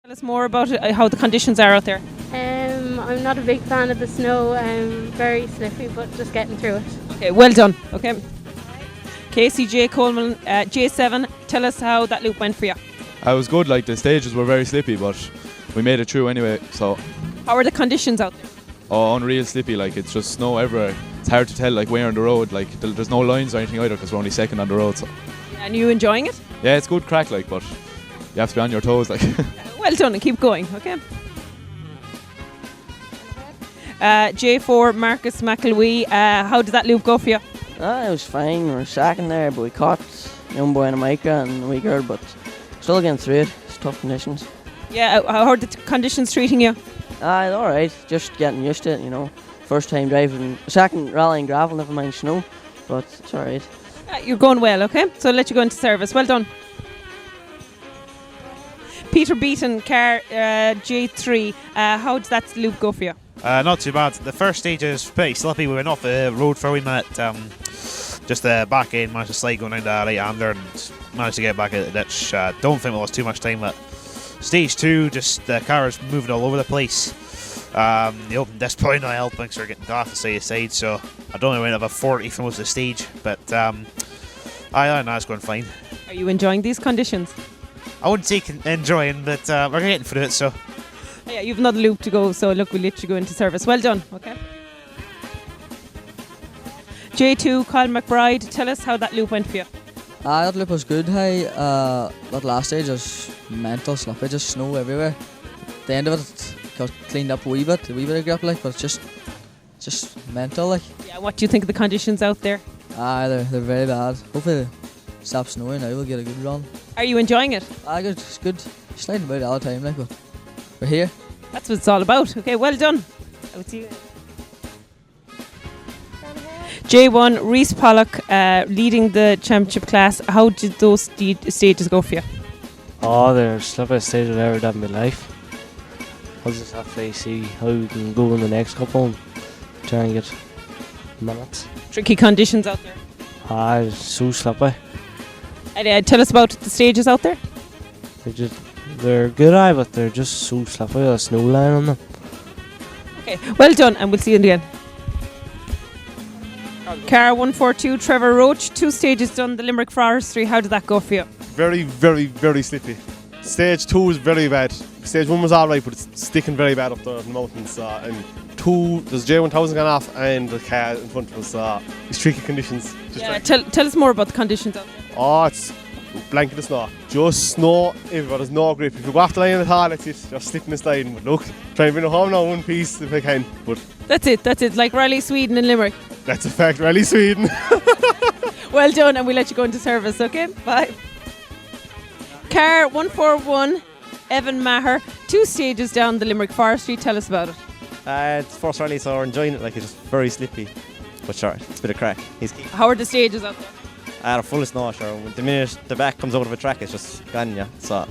Tell us more about how the conditions are out there. I'm not a big fan of the snow. Very slippy, but just getting through it. Okay, well done. Okay. Casey J. Coleman, J7, tell us how that loop went for you. It was good, like the stages were very slippy, but we made it through anyway, so. How are the conditions out there? Oh, unreal slippy, like it's just snow everywhere. It's hard to tell like where on the road, like there's no lines or anything either because we're only second on the road, so. And you enjoying it? Yeah, it's good crack, like, but you have to be on your toes, like. Well done and keep going, okay? J4, Marcus McElwee, how did that loop go for you? It was fine. We were sacking there, but we caught young boy in a micro and a wee girl, but still getting through it. It's tough conditions. Yeah, how are the conditions treating you? It's alright. Just getting used to it, you know. First time driving, second rallying gravel, never mind snow, but it's alright. You're going well, okay? So I'll let you go into service. Well done. Peter Beaton, car J3, how did that loop go for you? Not too bad. The first stage is pretty slippy. We went off the road for a wee minute. Just the back end managed to slide going down the right-hander and managed to get back out of the ditch. Don't think we lost too much time. But stage 2, just the car is moving all over the place. The open disc point on the help banks are getting daft side to side, so I don't know, we went about 40 for most of the stage. But I know it's going fine. Are you enjoying these conditions? I wouldn't say enjoying, but we're getting through it, so. Yeah, you've another loop to go, so look, we'll let you go into service. Well done, okay? J2, Kyle McBride, tell us how that loop went for you. That loop was good. That last stage was mental sloppy, just snow everywhere. At the end of it got cleaned up a wee bit of grip, like, but it's just mental, like. Yeah, what do you think of the conditions out there? They're very bad. Hopefully they stop snowing now, we'll get a good run. Are you enjoying it? Good, it's good. Sliding about all the time, like, but we're here. That's what it's all about. Okay, well done. I will see you. J1, Reese Pollock, leading the championship class. How did those stages go for you? Oh, they're the slippiest stage I've ever done in my life. I'll just have to see how we can go in the next couple and try and get minutes. Tricky conditions out there. It's so slippy. And tell us about the stages out there. They're good, but they're just so slippy with a snow line on them. Okay, well done, and we'll see you in the end. Car 142, Trevor Roach, 2 stages done, the Limerick Forestry. How did that go for you? Very, very, very slippy. Stage 2 was very bad. Stage 1 was alright, but it's sticking very bad up there in the mountains. And 2, there's J1000 gone off, and the car in front of us. It's tricky conditions. Tell us more about the conditions out there. Oh, it's blanket of snow. Just snow everywhere, there's no grip. If you go off the line at all, that's it. Just slipping the sliding. But look, try and bring it home now one piece if I can. But that's it. Like Rally Sweden in Limerick. That's a fact, Rally Sweden. Well done, and we'll let you go into service, okay? Bye. Car 141, Evan Maher, 2 stages down the Limerick Forestry. Tell us about it. It's first rally, so we're enjoying it. Like, it's just very slippy. But sure, it's a bit of crack. How are the stages out there? They're full of snow, sure. The minute the back comes out of a track, it's just gone, yeah. So,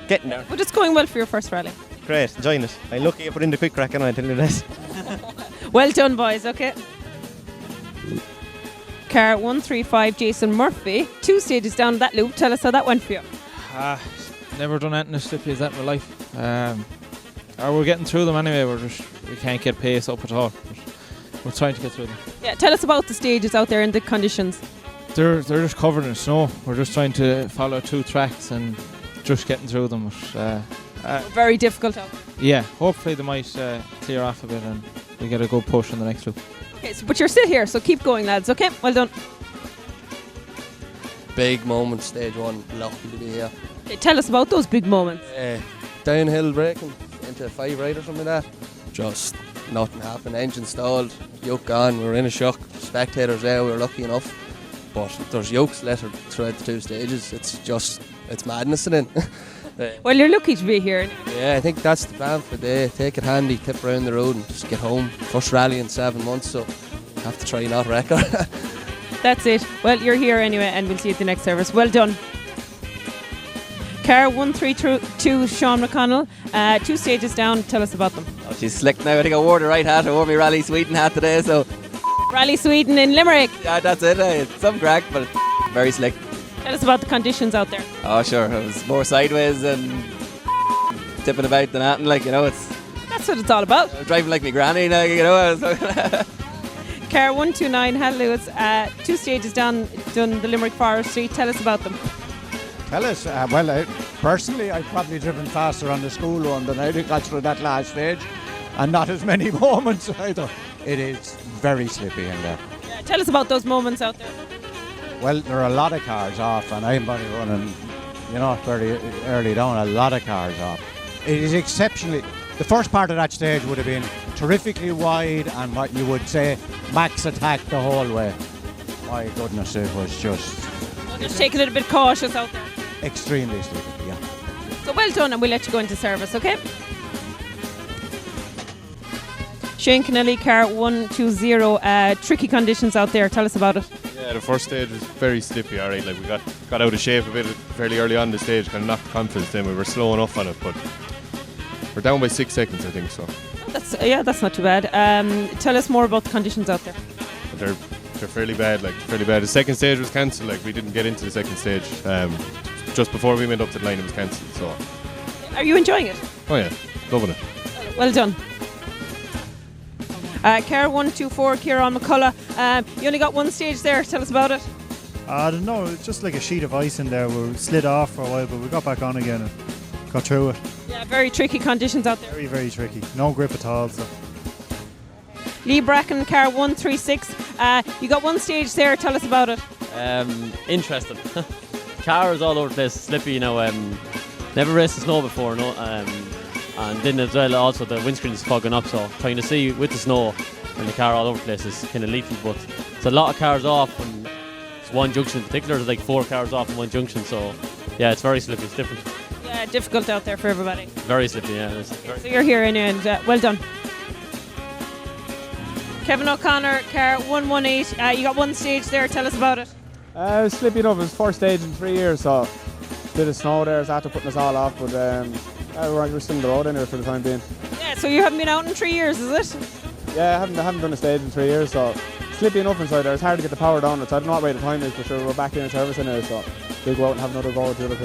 getting there. But it's going well for your first rally. Great, enjoying it. I'm lucky I put in the quick crack, and I tell you that. Well done, boys, okay. Car 135, Jason Murphy, 2 stages down that loop. Tell us how that went for you. Never done anything as slippy as that in my life. We're getting through them anyway. We can't get pace up at all. But we're trying to get through them. Yeah, tell us about the stages out there and the conditions. They're just covered in snow. We're just trying to follow 2 tracks and just getting through them. Very difficult out there. Yeah, hopefully they might clear off a bit and we get a good push in the next loop. Okay, but you're still here, so keep going, lads. Okay, well done. Big moment, stage 1. Lucky to be here. Okay, tell us about those big moments. Downhill braking into 5 right or something like that. Just nothing happened. Engine stalled, yoke gone. We were in a shock. Spectators there, we were lucky enough. But there's yokes littered throughout the 2 stages. It's madness in it. Well, you're lucky to be here. Yeah, I think that's the plan for the day. Take it handy, tip around the road and just get home. First rally in 7 months, so have to try not wreck her. That's it. Well, you're here anyway, and we'll see you at the next service. Well done. Car 132, Sean McConnell, 2 stages down. Tell us about them. Oh, she's slick now. I think I wore the right hat. I wore my Rally Sweden hat today, so. Rally Sweden in Limerick. Yeah, that's it. It's some crack, but it's very slick. Tell us about the conditions out there. Oh, sure. It was more sideways and tipping about than that, and like, you know, it's That's what it's all about. driving like me granny, like, you know. Car 129, Hal Lewis, 2 stages done the Limerick Forest Street. Tell us about them. Tell us, personally, I've probably driven faster on the school one than I got through that last stage, and not as many moments either. It is very slippy in there. Yeah, tell us about those moments out there. Well, there are a lot of cars off, and I'm only running, you know, very early down, a lot of cars off. It is exceptionally, the first part of that stage would have been terrifically wide and what you would say max attack the whole way. My goodness, it was just Just take it a little bit cautious out there. extremely slippy, yeah. So well done, and we'll let you go into service, okay? Shane Kennelly, car 120, tricky conditions out there. Tell us about it. Yeah, the first stage was very slippy, alright. Like, we got out of shape a bit fairly early on the stage, kind of knocked confidence in. We were slow enough on it, but we're down by 6 seconds, I think, so. That's not too bad. Tell us more about the conditions out there. But they're fairly bad, The second stage was cancelled, like, we didn't get into the second stage. Just before we went up to the line, it was cancelled, so. Are you enjoying it? Oh yeah, loving it. Well done. Car 124, Kieran McCullough. You only got one stage there. Tell us about it. I don't know, it's just like a sheet of ice in there. We slid off for a while, but we got back on again and got through it. Yeah, very tricky conditions out there. Very, very tricky. No grip at all. So. Lee Bracken, car 136. You got one stage there. Tell us about it. Interesting. Cars all over the place, slippy, you know. Never raced the snow before, no. And then as well, also the windscreen is fogging up, so trying to see with the snow and the car all over the place is kind of lethal. But there's a lot of cars off, and it's one junction in particular. There's like 4 cars off in one junction, so yeah, it's very slippy. It's different. Yeah, difficult out there for everybody. Very slippy, yeah. So you're here anyway, and well done. Kevin O'Connor, car 118. You got one stage there. Tell us about it. It was slippy enough. It was first stage in 3 years, so a bit of snow there, so after putting us all off, but we're still on the road anyway for the time being. Yeah, so you haven't been out in 3 years, is it? Yeah, I haven't done a stage in 3 years, so slippy enough inside there. It's hard to get the power down. So I don't know what way the time is, but sure, we're back in service anyway, so we'll go out and have another go at the other two.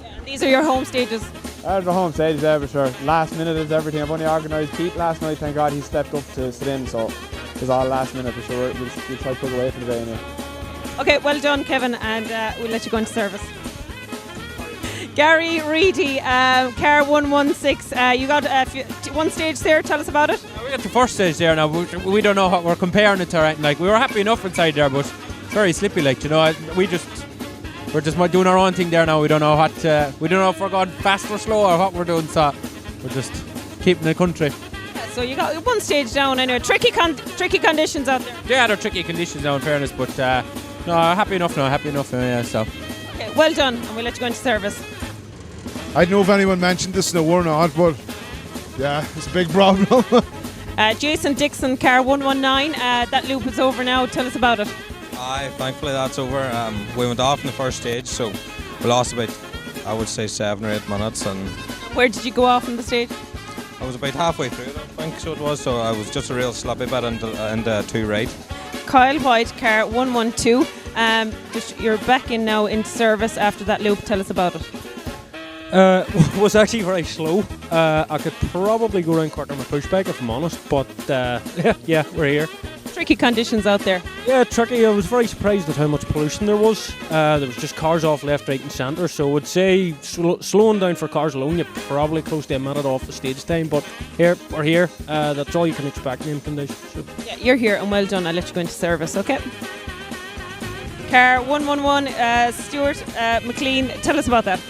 Yeah, these are your home stages. The home stages there, for sure. Last minute is everything. I've only organised Pete last night, thank God he stepped up to sit in, so it was all last minute for sure. We'll try to plug away for the day anyway. Okay, well done, Kevin, and we'll let you go into service. Gary Reedy, car 116. You got one stage there. Tell us about it. We got the first stage there now. We don't know what we're comparing it to. Right? Like, we were happy enough inside there, but it's very slippy. Like, you know, we're just doing our own thing there now. We don't know if we're going fast or slow or what we're doing. So we're just keeping the country. Yeah, so you got one stage down anyway. Tricky conditions out there. Yeah, they're tricky conditions now, in fairness, but no, happy enough now. Yeah, so. Okay, well done, and we'll let you go into service. I don't know if anyone mentioned the snow or not, but yeah, it's a big problem. Jason Dixon, car 119. That loop is over now. Tell us about it. Aye, thankfully that's over. We went off in the first stage, so we lost about, I would say, 7 or 8 minutes. And where did you go off on the stage? I was about halfway through it, I think so it was. So I was just a real sloppy bit and 2 right. Kyle White, car 112. You're back in now into service after that loop. Tell us about it. Was actually very slow. I could probably go around corner my pushback if I'm honest, but yeah, we're here. Tricky conditions out there. Yeah, tricky. I was very surprised at how much pollution there was. There was just cars off left, right and centre, so I would say slowing down for cars alone, you're probably close to a minute off the stage time, but here, we're here. That's all you can expect in conditions. So. Yeah, you're here and well done. I'll let you go into service, okay? Car 111, Stuart McLean, tell us about that.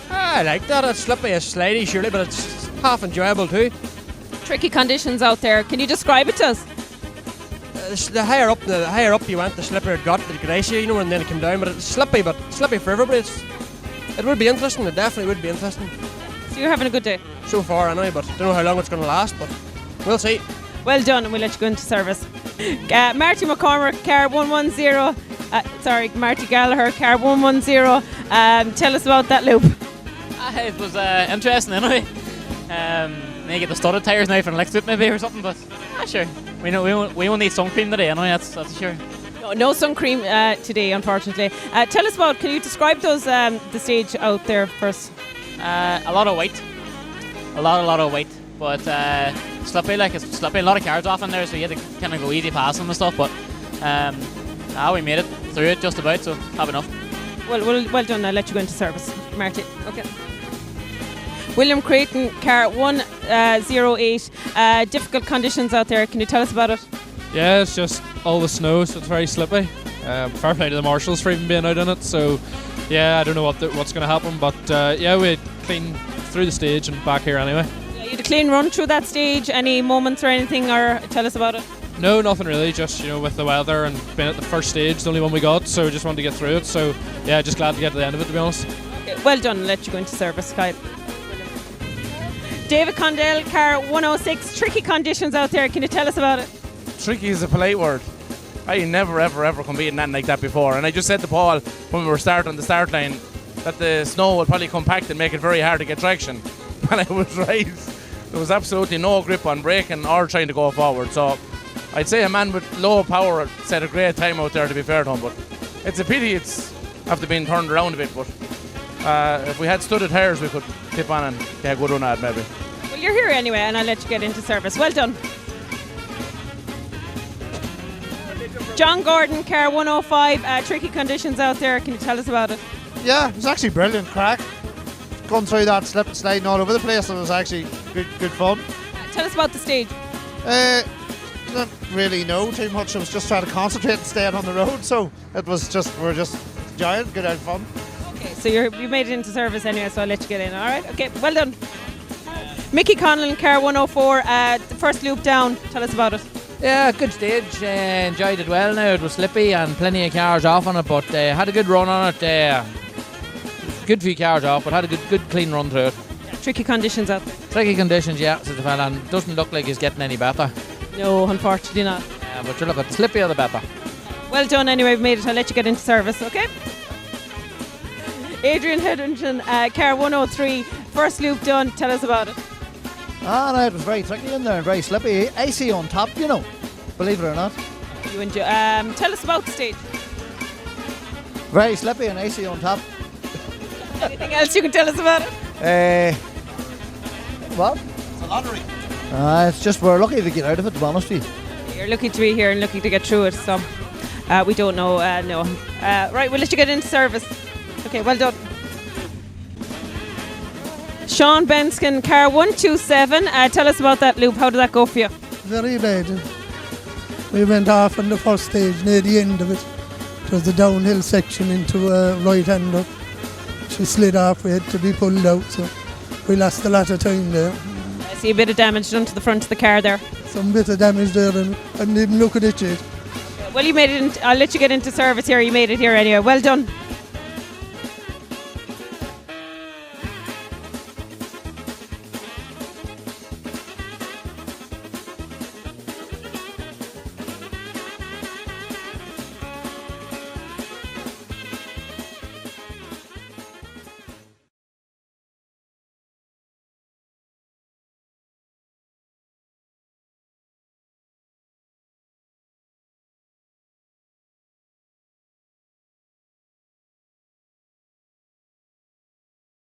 I like that. It's slippy, it's slidey surely, but it's half enjoyable too. Tricky conditions out there. Can you describe it to us? The higher up you went, the slippier it got, the gracier, you know, and then it came down. But it's slippy for everybody. It would be interesting. It definitely would be interesting. So you're having a good day? So far, anyway, but don't know how long it's going to last, but we'll see. Well done, and we'll let you go into service. Marty McCormick, car 110. Marty Gallagher, car 110. Tell us about that loop. It was interesting anyway. Maybe get the studded tyres now for the next loop maybe or something, but sure. We won't need sun cream today anyway, that's sure. No sun cream today, unfortunately. Tell us about, can you describe those the stage out there first? A lot of white. a lot of weight. But slippy, like it's slippy, a lot of cars off in there, so you had to kind of go easy past them and stuff. But we made it through it just about, so have enough. Well done. I'll let you go into service, Marty. Okay. William Creighton, car 108. Difficult conditions out there. Can you tell us about it? Yeah, it's just all the snow, so it's very slippy. Fair play to the marshals for even being out in it. So, yeah, I don't know what's going to happen, but we clean through the stage and back here anyway. Yeah, you had a clean run through that stage. Any moments or anything, or tell us about it? No, nothing really. Just with the weather and being at the first stage, the only one we got, so just wanted to get through it. So, yeah, just glad to get to the end of it, to be honest. Okay, well done. I'll let you go into service, Kyle. David Condell, car 106. Tricky conditions out there. Can you tell us about it? Tricky is a polite word. I never ever competed in anything like that before, and I just said to Paul when we were starting on the start line that the snow would probably compact and make it very hard to get traction, and I was right. There was absolutely no grip on braking or trying to go forward, so I'd say a man with low power set a great time out there, to be fair to him, but it's a pity it's after being turned around a bit. But if we had studded tyres, we could tip on and get a good run at it maybe. Well, you're here anyway, and I'll let you get into service. Well done. John Gordon, car 105. Tricky conditions out there. Can you tell us about it? Yeah, it was actually brilliant crack. Going through that, slip and sliding all over the place. It was actually good fun. Tell us about the stage. Didn't really know too much. I was just trying to concentrate and stay on the road. So we're just enjoying, good out fun. Okay, so you made it into service anyway, so I'll let you get in. All right. Okay, well done. Mickey Conlon, car 104. The first loop down. Tell us about it. Yeah, good stage. Enjoyed it well now. It was slippy and plenty of cars off on it, but had a good run on it. Good few cars off, but had a good clean run through it. Tricky conditions out there. Tricky conditions, yeah, says the fella, and doesn't look like he's getting any better. No, unfortunately not. Yeah, but you look at the slippier the better. Well done anyway, we've made it. I'll let you get into service, okay? Adrian Hetherington, car 103. First loop done. Tell us about it. No, it was very tricky in there and very slippy. AC on top, believe it or not. You enjoy. Tell us about the stage. Very slippy and AC on top. Anything else you can tell us about it? What? It's a lottery. It's just we're lucky to get out of it, to be honest with you. You're lucky to be here and lucky to get through it, so we don't know. No. Right, we'll let you get into service. Okay, well done. Sean Benskin, car 127. Tell us about that loop. How did that go for you? Very bad. We went off on the first stage near the end of it. It was the downhill section into a right-hander. She slid off. We had to be pulled out, so we lost a lot of time there. I see a bit of damage done to the front of the car there. Some bit of damage there, and I didn't even look at it yet. Well, you made it. I'll let you get into service here. You made it here anyway. Well done.